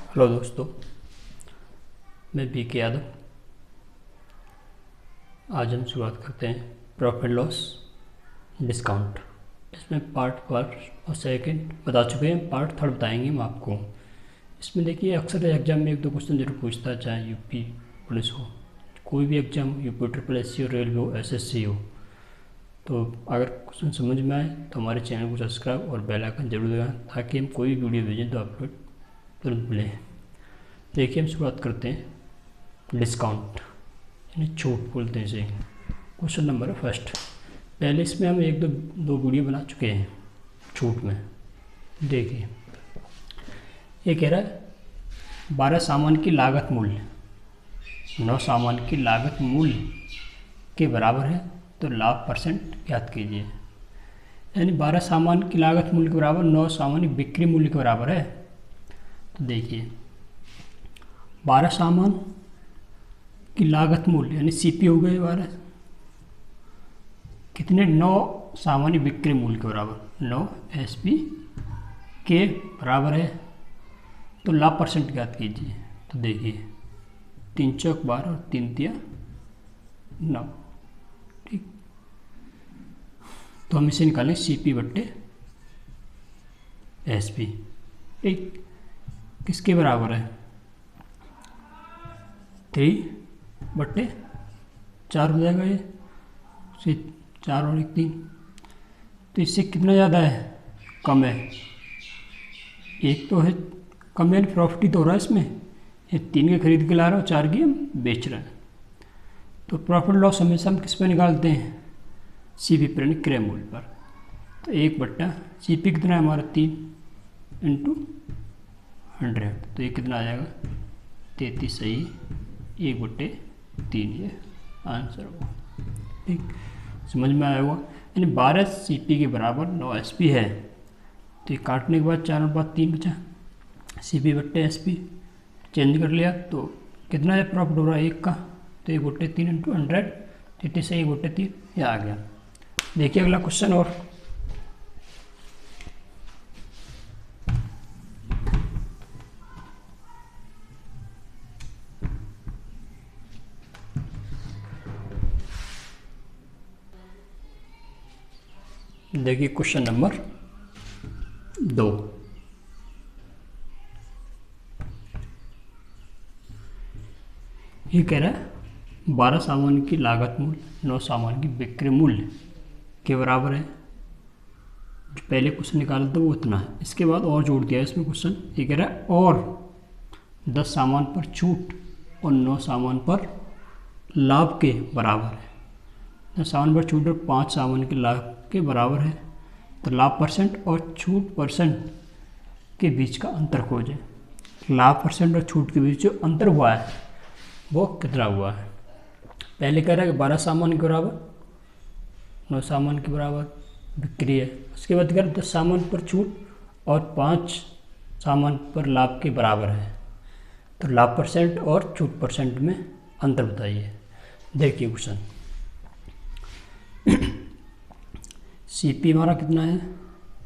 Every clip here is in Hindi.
हेलो दोस्तों, मैं BK यादव। आज हम शुरुआत करते हैं प्रॉफिट लॉस डिस्काउंट। इसमें पार्ट फर्स्ट और सेकंड बता चुके हैं, पार्ट थर्ड बताएंगे हम आपको। इसमें देखिए, अक्सर एग्जाम में एक दो क्वेश्चन जरूर पूछता है, चाहे यूपी पुलिस हो, कोई भी एग्जाम, यूपी SSC हो, रेलवे हो, SSC हो। तो अगर क्वेश्चन समझ में आए तो हमारे चैनल को सब्सक्राइब और बेल आइकन जरूर दबाएं, ताकि हम कोई भी वीडियो भेजें तो अपलोड तुरंत मिले। देखिए, हम शुरुआत करते हैं डिस्काउंट यानी छूट बोलते हैं इसे। Question number first. पहले इसमें हम एक दो वीडियो बना चुके हैं छूट में। देखिए, ये कह रहा है 12 सामान की लागत मूल्य 9 सामान की लागत मूल्य के बराबर है, तो लाभ परसेंट ज्ञात कीजिए। यानी 12 सामान की लागत मूल्य के बराबर 9 सामान की बिक्री मूल्य के बराबर है। तो देखिए, 12 सामान की लागत मूल्य यानी CP हो गए 12, कितने 9 सामान्य बिक्री मूल्य के बराबर 9 SP के बराबर है, तो लाभ परसेंट ज्ञात कीजिए। तो देखिए, 3 चौक 12 और 3 तिया 9। ठीक, तो हम इसे निकालें CP बट्टे SP। ठीक, किसके बराबर है 3 बट्टे 4 हो जाएगा। ये 4 और 1 3, तो इससे कितना ज़्यादा है, कम है। एक तो है कम है, प्रॉफिट ही तो हो रहा है इसमें। ये 3 के खरीद के ला रहा हूँ, 4 की हम बेच रहे हैं। तो प्रॉफिट लॉस हमेशा हम किस पर निकालते हैं, CP पर, यानी क्रय मूल्य पर। तो 1 बट्टा CP कितना है हमारा 3 इंटू 100, तो ये कितना आ जाएगा 33 सही 1 बट्टे 3, ये आंसर होगा। ठीक, समझ में आया होगा। यानी 12 CP के बराबर 9 SP है। तो ये काटने के बाद 4 और 3 बचा, CP बट्टे SP चेंज कर लिया, तो कितना है प्रॉफिट हो रहा है 1 का, तो 1 बट्टे 3 इंटू 100, 33 से 1 बट्टे 3, ये आ गया। देखिए अगला क्वेश्चन। और देखिए क्वेश्चन नंबर 2। ये कह रहा है 12 सामान की लागत मूल्य 9 सामान की बिक्री मूल्य के बराबर है। जो पहले क्वेश्चन निकाला था वो उतना है, इसके बाद और जोड़ दिया है इसमें क्वेश्चन। ये कह रहा है और 10 सामान पर छूट और 9 सामान पर लाभ के बराबर है। 10 सामान पर छूट और 5 सामान के लाभ के बराबर है, तो लाभ परसेंट और छूट परसेंट के बीच का अंतर खोजें। लाभ परसेंट और छूट के बीच जो अंतर हुआ है वो कितना हुआ है। पहले कह रहा है कि 12 सामान के बराबर 9 सामान के बराबर बिक्री है। उसके बाद कह रहा है 10 सामान पर छूट और 5 सामान पर लाभ के बराबर है, तो लाभ परसेंट और छूट परसेंट में अंतर बताइए। देखिए क्वेश्चन। CP हमारा कितना है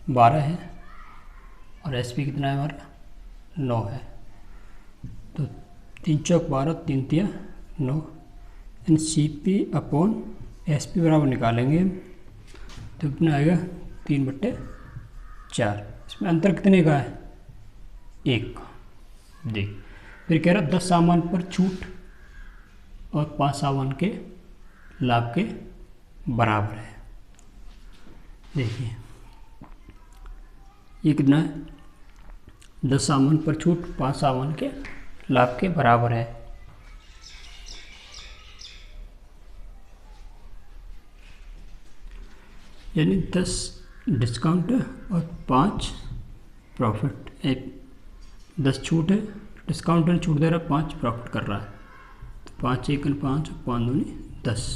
12 है, और SP कितना है हमारा 9 है। तो 3 चौक 12 3 तिया 9, यानी CP अपॉन SP बराबर निकालेंगे तो कितना आएगा 3 बट्टे 4। इसमें अंतर कितने का है 1 का। देख, फिर कह रहा 10 सामान पर छूट और 5 सामान के लाभ के बराबर है। देखिए ये कितना है 10 सामान पर छूट 5 सामान के लाभ के बराबर है। यानी 10 डिस्काउंट है और 5 प्रॉफिट। 10 छूट है, डिस्काउंट है, छूट दे रहा है, 5 प्रॉफिट कर रहा है। तो 5 1 5 5 2 10,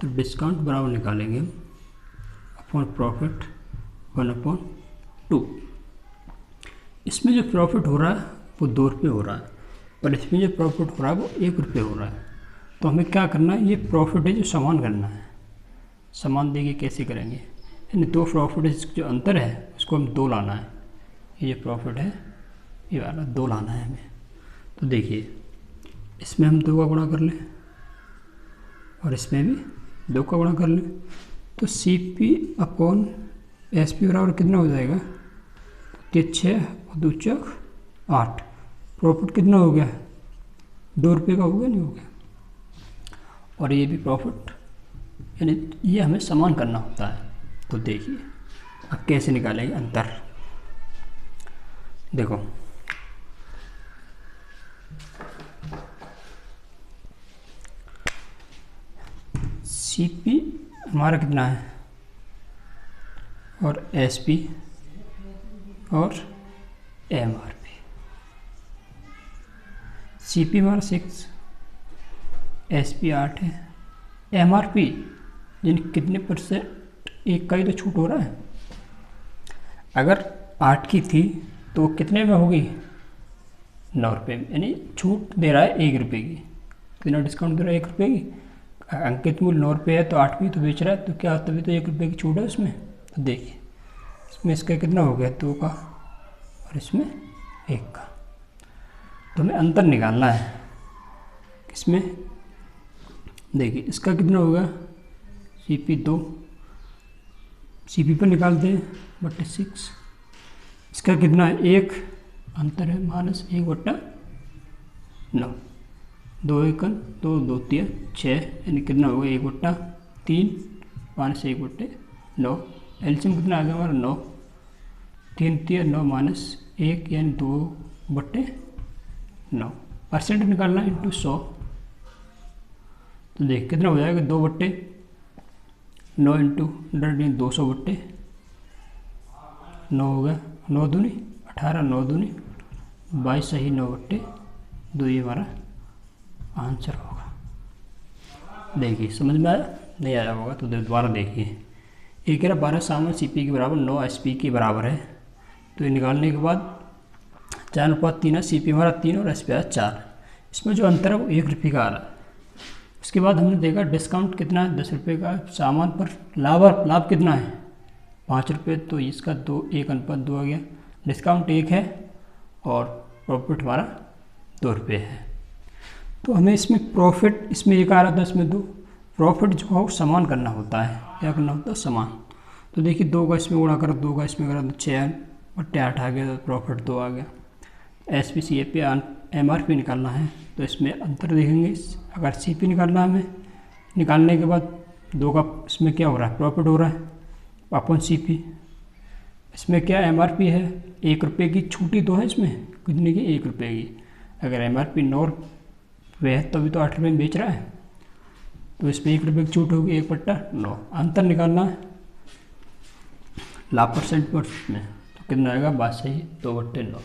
तो डिस्काउंट बराबर निकालेंगे हम अपॉन प्रॉफिट 1/2। इसमें जो प्रॉफिट हो रहा है वो 2 रुपये हो रहा है, पर इसमें जो प्रॉफिट हो रहा है वो 1 रुपये हो रहा है। तो हमें क्या करना है, ये प्रॉफिट है जो समान करना है। समान देखिए कैसे करेंगे, यानी 2 प्रॉफिट जो अंतर है उसको हम 2 लाना है। ये प्रॉफिट है ये वाला 2 लाना है हमें। तो देखिए इसमें हम 2 का गुणा कर लें और इसमें भी 2 का गुणा कर लें, तो CP/SP बराबर कितना हो जाएगा? 6 और 2 चौक 8। प्रॉफिट कितना हो गया? 2 रुपये का हो गया, नहीं हो गया? और ये भी प्रॉफिट, यानी ये हमें समान करना होता है। तो देखिए अब कैसे निकालेंगे अंतर। देखो CP हमारा कितना है और SP और MRP। CP हमारा 6, SP 8 है। MRP यानी कितने %? 1 का ही तो छूट हो रहा है। अगर 8 की थी तो कितने में होगी? 9 रुपये में, यानी छूट दे रहा है 1 रुपये की। कितना डिस्काउंट दे रहा है? 1 रुपये की। अंकित मूल्य 9 रुपये है तो 8 भी तो बेच रहा है, तो क्या तभी तो 1 रुपये की छूट है उसमें। तो देखिए इसमें इसका कितना हो गया? 2 का और इसमें 1 का। तो हमें अंतर निकालना है इसमें। देखिए इसका कितना होगा? CP 2, CP पर निकालते हैं /6। इसका कितना है? 1 अंतर है -1/9। 2 1 2 2 3 6, यानी कितना होगा? 1/3 -1/9। एलसीएम कितना आ गया हमारा? 9। 3 3 9 -1 यानी 2/9। परसेंट निकालना इंटू 100। तो देख कितना हो जाएगा? 2/9 इंटू 100 200/9 हो गया। 9 दूनी 18, 9 दूनी 22, सही 9/2 ये हमारा आंसर होगा। देखिए समझ में आया? नहीं आया होगा तो दोबारा देखिए। एक कह रहा 12 सामान CP के बराबर 9 SP के बराबर है। तो ये निकालने के बाद 4/3 है। CP हमारा 3 और SP 4। इसमें जो अंतर है वो 1 रुपये का आ रहा है। उसके बाद हमने देखा डिस्काउंट कितना है? 10 रुपये का। सामान पर लाभ कितना है? 5 रुपये। तो इसका 1:2 आ गया। डिस्काउंट 1 है और प्रॉफिट हमारा 2 रुपये है। तो हमें इसमें प्रॉफिट, इसमें 1 आ रहा था, इसमें 2। प्रॉफिट जो है वो समान करना होता है। क्या करना होता है? समान। तो देखिए 2 का इसमें गुणा करो, 2 का इसमें करो तो 6/8 आ गया, तो प्रॉफिट 2 आ गया। SP CP MRP निकालना है तो इसमें अंतर देखेंगे। अगर CP निकालना है हमें, निकालने के बाद 2 का इसमें क्या हो रहा है? प्रॉफिट हो रहा है अपन CP। इसमें क्या MRP है? 1 रुपये की छूटी तो है इसमें। कितने की? 1 रुपये की। अगर MRP 9 रुपये है तभी तो 8 रुपये में बेच रहा है, तो इसमें 1 रुपये की छूट होगी 1/9। अंतर निकालना है लाभ % पर में, तो कितना आएगा? बात सही 2/9।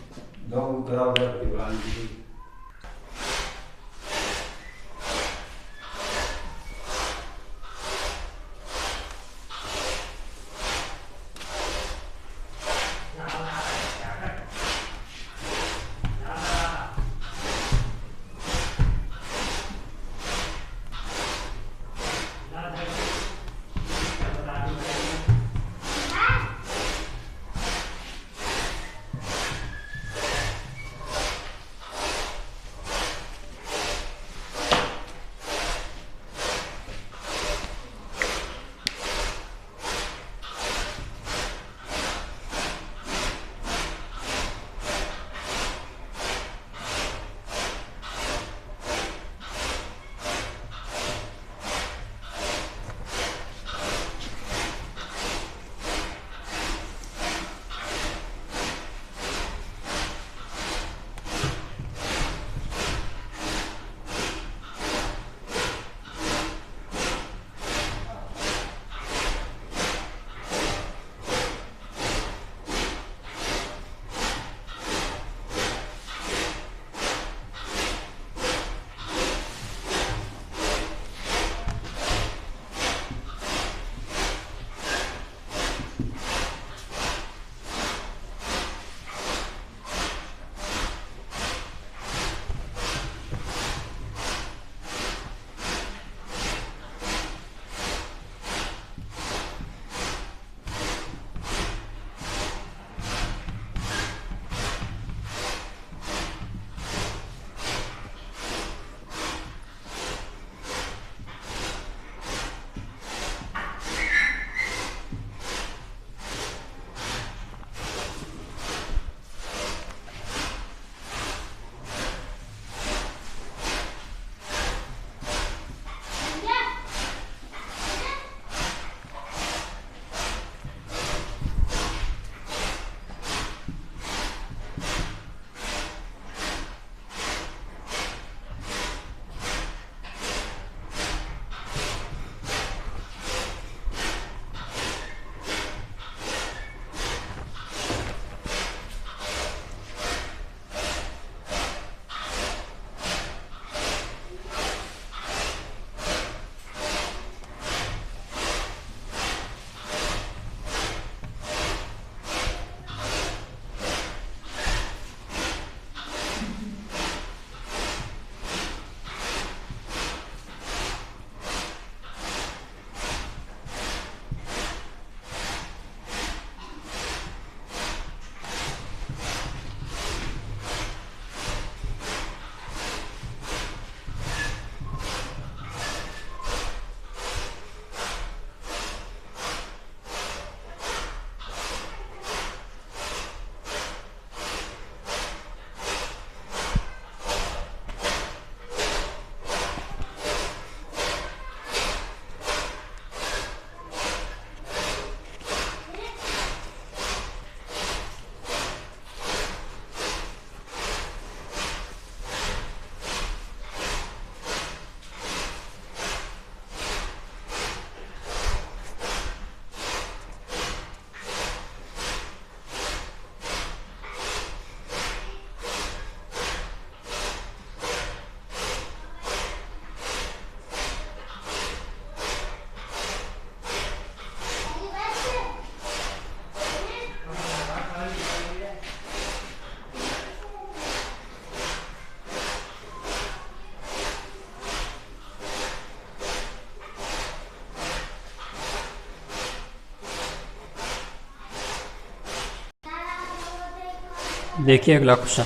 देखिए अगला क्वेश्चन।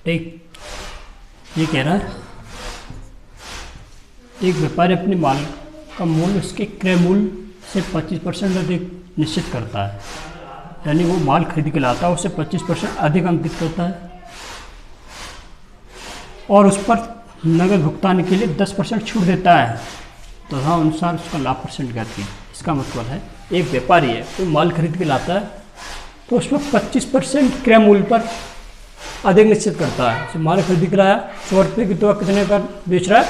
ठीक, ये कह रहा है एक व्यापारी अपने माल का मूल्य उसके क्रय मूल्य से 25% अधिक निश्चित करता है, यानी वो माल खरीद के लाता है, उससे 25% अधिक अंकित करता है और उस पर नगद भुगतान के लिए 10% छूट देता है, तो हाँ अनुसार उसका लाभ परसेंट ज्ञात कीजिए। इसका मतलब है एक व्यापारी है तो माल खरीद के लाता है तो उसमें 25% क्रय मूल्य पर अधिक निश्चित करता है। जैसे माल खरीद के लाया 100 रुपये की, तो कितने का बेच रहा है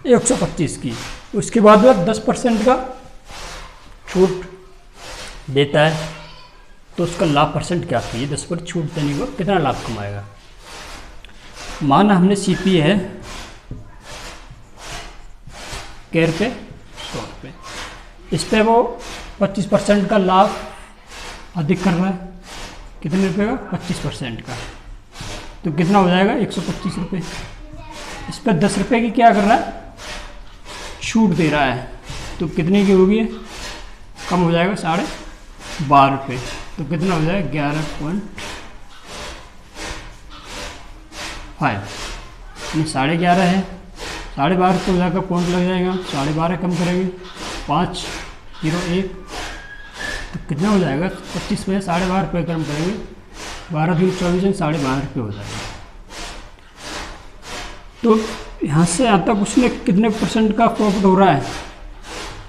125 की, उसके बाद वह 10% का छूट देता है, तो उसका लाभ परसेंट क्या कीजिए। 10% छूट देने को कितना लाभ कमाएगा। माना हमने सीपी है कै रुपये 100 रुपये, इस पर वो 25% का लाभ अधिक कर रहा है, कितने रुपये का 25% का, तो कितना हो जाएगा 125 रुपये। इस पर 10 रुपये की क्या कर रहा है छूट दे रहा है, तो कितने की होगी कम हो जाएगा 12.5 रुपये, तो कितना हो जाएगा 11.5, यानी 11.5 है, 12.5 रुपये हो जाएगा, पॉइंट लग जाएगा, 12.5 कम करेंगे 501, तो कितना हो जाएगा 25 में 12.5 रुपये कम करेंगे, 12 दूनी 24 में 12.5 रुपये हो जाएगा। तो यहाँ से यहाँ तक उसने कितने परसेंट का प्रॉफिट हो रहा है,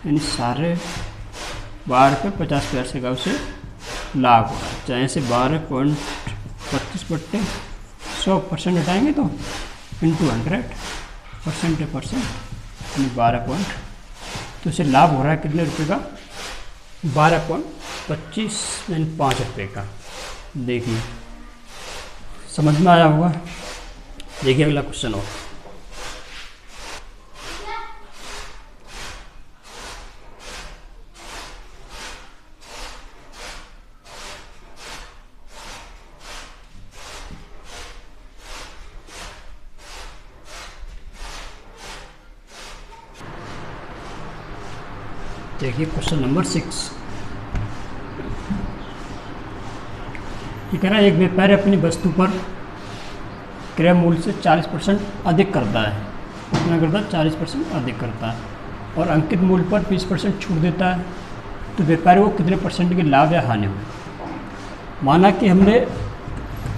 यानी 12.5 रुपये 50 पैसे का उसे लाभ हो रहा है। चाहे से 12.25/100% हटाएंगे तो इंटू 100% यानी 12 पॉइंट, तो उसे लाभ हो रहा है कितने रुपए का 12.25 यानी 5 रुपये का। देखिए समझ में आया होगा। देखिए अगला क्वेश्चन हो, देखिए क्वेश्चन नंबर 6। ये कह रहा है एक व्यापारी अपनी वस्तु पर क्रय मूल्य से 40% अधिक करता है, कितना करता है 40% अधिक करता है, और अंकित मूल्य पर 20% छूट देता है, तो व्यापारी को कितने परसेंट के लाभ या हानि हुई। माना कि हमने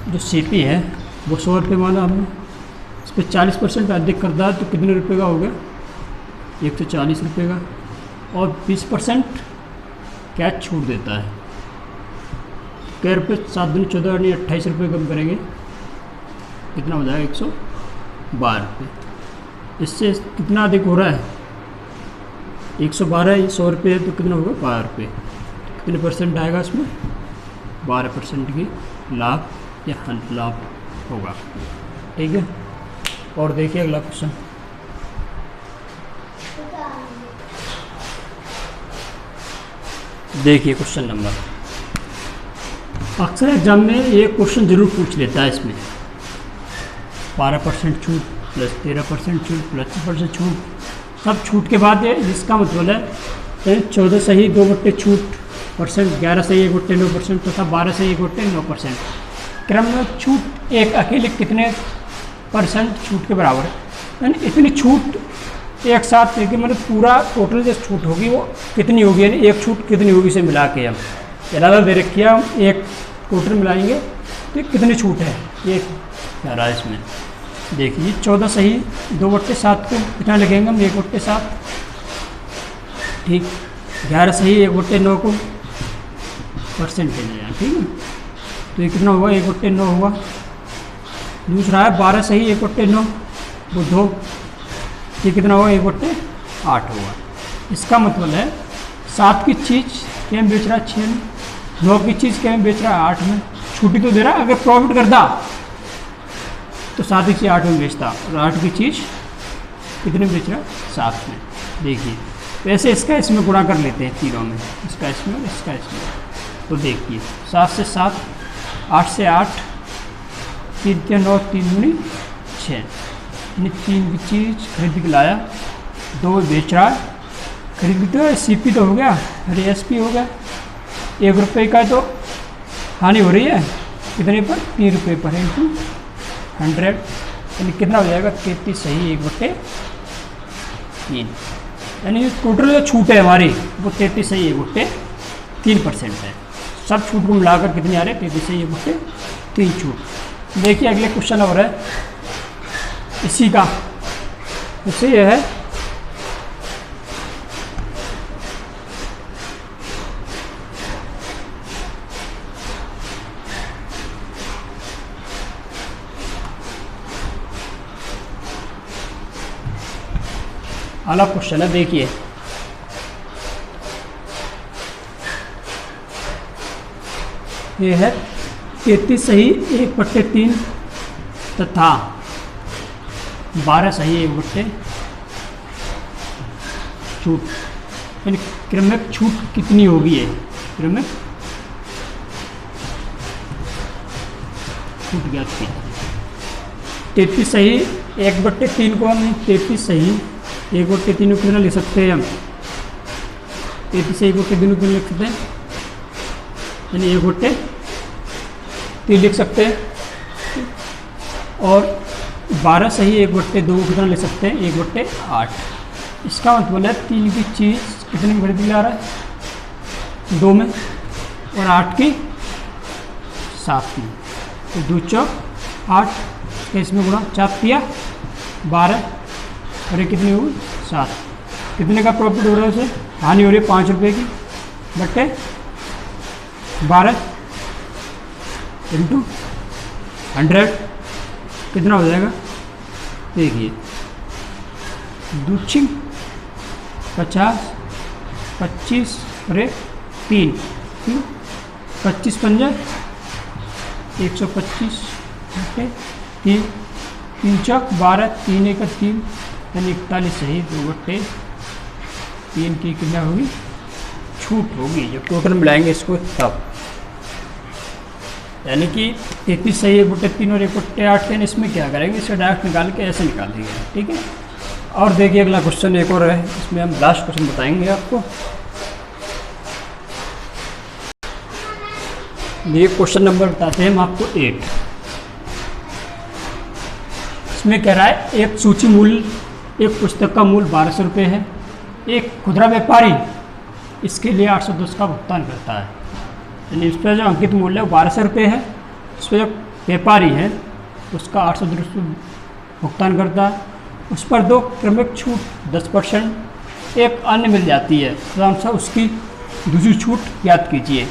जो सीपी है वो 100 रुपये माना हमने, इस पर 40% अधिक करता है, तो कितने रुपये का हो गया 140 रुपये का, और 20% क्या छूट देता है, कै रुपये 7 दूनी 14 यानी 28 रुपये कम करेंगे, कितना हो जाएगा 112 रुपये। इससे कितना अधिक हो रहा है 112, 100 रुपये है तो कितना होगा 12 रुपये, कितने परसेंट आएगा इसमें 12% की लाभ या लाभ होगा। ठीक है, और देखिए अगला क्वेश्चन। देखिए क्वेश्चन नंबर, अक्सर एग्जाम में ये क्वेश्चन जरूर पूछ लेता है। इसमें 12% छूट प्लस 13% छूट प्लस 10% छूट, सब छूट के बाद है, जिसका मतलब है 14 सही 2/, छूट परसेंट 11 सही 1/9% तथा 12 सही 1/9%। क्रम में छूट एक अकेले कितने परसेंट छूट के बराबर है, यानी इतनी छूट एक साथ लेके मतलब पूरा टोटल जो छूट होगी वो कितनी होगी, यानी एक छूट कितनी होगी इसे मिला के हम ज़्यादा दे रखी है, हम एक टोटल मिलाएंगे तो कितनी छूट है ये कह रहा है इसमें। देखिए 14 सही 2/7 को कितना लगेंगे हम 1/7, ठीक। 11 सही 1/9 को परसेंटेज है, ठीक है, तो ये कितना होगा 1/9 होगा। दूसरा है 12 सही 1/9 वो 2, ये कितना होगा 1/8 होगा। इसका मतलब है 7 की चीज़ क्या में बेच रहा है 6 में, 9 की चीज़ क्या में बेच रहा है 8 में, छुट्टी तो दे रहा है। अगर प्रॉफिट करता तो 7 की चीज़ 8 में बेचता, और 8 की चीज़ कितने में बेच रहा है 7 में। देखिए वैसे इसका इसमें गुणा कर लेते हैं तीनों में, इसका इसमें और इसका इसमें, तो देखिए 7 से 7, 8 से 8, 3 से 9, 3 दूनी 6, यानी 3 की चीज़ खरीद के लाया, 2 बेच रहा है, खरीद तो सीपी तो हो गया, अरे एसपी हो गया, 1 रुपये का तो हानि हो रही है, कितने पर, 3 रुपये पर इंटू 100, यानी कितना हो जाएगा 33 सही 1/3, यानी टोटल जो छूट है हमारी वो 33 सही 1/3% है। सब छूट को मिलाकर कितने आ रहे हैं, 33 सही 1/3 छूट। देखिए अगले क्वेश्चन और है इसी का, उससे यह है अलग क्वेश्चन है। देखिए ये है 33 सही 1/3 तथा 12 सही 1/, छूट, यानी क्रमिक छूट कितनी होगी, है क्रमिक छूट ज्ञात की। 33 सही 1/3 को हम 33 सही 1/3 को कितना लिख सकते हैं हम, 33 सही 1/3 को लिख सकते हैं, यानी 1/3 लिख सकते हैं। और 12 सही 1/2 को कितना लिख सकते हैं, 1/8। इसका मतलब है 3 की चीज़ कितने में बढ़ती जा रहा है, 2 में, और 8 की 7 में, तो 2 चौक 8, इसमें गुणा 4 दिया 12, और ये कितनी होगी 7। कितने का प्रॉफिट हो रहा है, उसे हानि हो रही है 5 रुपये की, बटे 12 इंटू 100 कितना हो जाएगा। देखिए 2 50 25 और 3 25 पंजा 125 3 3 चौक 12 3 1 3, यानी 41 सही 2/3 की कितना होगी छूट होगी, जब टोटल मिलाएंगे इसको तब, यानी कि 33 सही 1/3 और 1/8, यानी इसमें क्या करेंगे, इसे डायरेक्ट निकाल के ऐसे निकाल देंगे। ठीक है। और देखिए अगला क्वेश्चन एक और है, इसमें हम लास्ट क्वेश्चन बताएंगे आपको। ये क्वेश्चन नंबर बताते हैं हम आपको 8। इसमें कह रहा है एक सूची मूल्य, एक पुस्तक का मूल्य 1200 रुपये है, एक खुदरा व्यापारी इसके लिए 810 का भुगतान करता है, यानी इस पर जो अंकित मूल्य है वो 1200 रुपये है, उस पर जो व्यापारी है उसका 810 रुपये भुगतान करता है, उस पर 2 क्रमिक छूट 10%, एक अन्य मिल जाती है, तो उसकी दूसरी छूट याद कीजिए।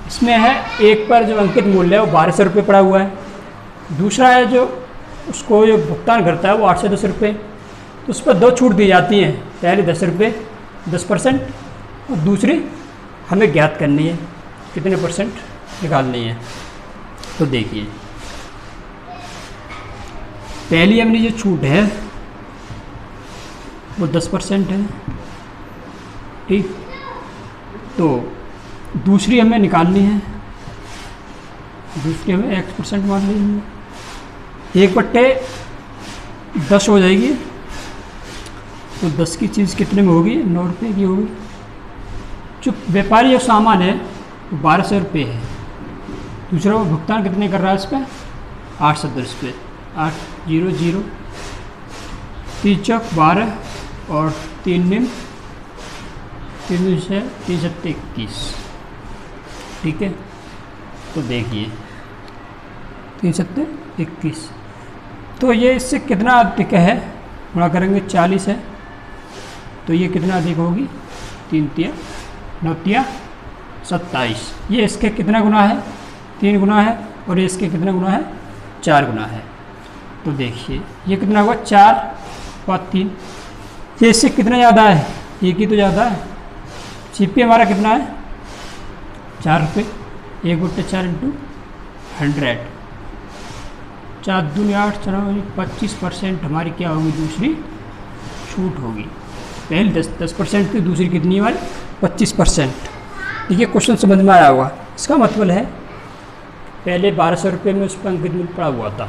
इसमें है एक पर जो अंकित मूल्य है वो 1200 रुपये पड़ा हुआ है, दूसरा है जो उसको जो भुगतान करता है वो 810 रुपये, तो उस पर 2 छूट दी जाती हैं, पहले 10 रुपये 10%, और दूसरी हमें ज्ञात करनी है कितने % निकालनी है। तो देखिए पहली हमने जो छूट है वो 10% है, ठीक, तो दूसरी हमें निकालनी है, दूसरी हमें X% मान लीजिए, 1/10 हो जाएगी, तो 10 की चीज़ कितने में होगी, 9 रुपये की होगी। जो व्यापारी जो सामान है वो 1200 रुपये है, दूसरा वो भुगतान कितने कर रहा है इस पर 810 रुपये, 800 3 चौक 12 और 3 निम 3 से 3 7 21, ठीक है। तो देखिए 3 7 21, तो ये इससे कितना अधिक है, गुणा करेंगे 40 है, तो ये कितना अधिक होगी, 3 तिया 9 तिया 27, ये इसके कितना गुना है, 3 गुना है, और ये इसके कितना गुना है, 4 गुना है। तो देखिए ये कितना हुआ, 4 और 3, ये इससे कितना ज़्यादा है, एक ही तो ज़्यादा है। CP हमारा कितना है 4 रुपये, 1/4 इंटू 100, 4 दूनी 8 चलो 25% हमारी क्या होगी, दूसरी छूट होगी। पहले 10% थी, दूसरी कितनी हमारी 25%। देखिए क्वेश्चन समझ में आया होगा। इसका मतलब है पहले 1200 रुपये में उस पर अंकित मूल्य पड़ा हुआ था,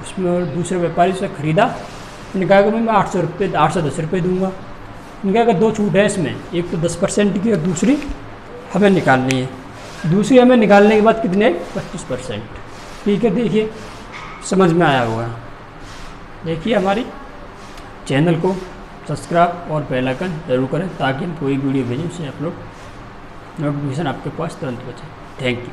उसमें और दूसरे व्यापारी से ख़रीदा, उन्होंने कहा कि मैं 800 रुपये 810 रुपये दूंगा। उन्होंने कहा कि 2 छूट है इसमें, एक तो 10% की और दूसरी हमें निकालनी है। दूसरी हमें निकालने के बाद कितने 25%, ठीक है, देखिए समझ में आया होगा। देखिए हमारी चैनल को सब्सक्राइब और बेल आइकन जरूर करें ताकि हम कोई वीडियो भेजें उसे अपलोड नोटिफिकेशन आपके पास तुरंत पहुंचे। Thank you.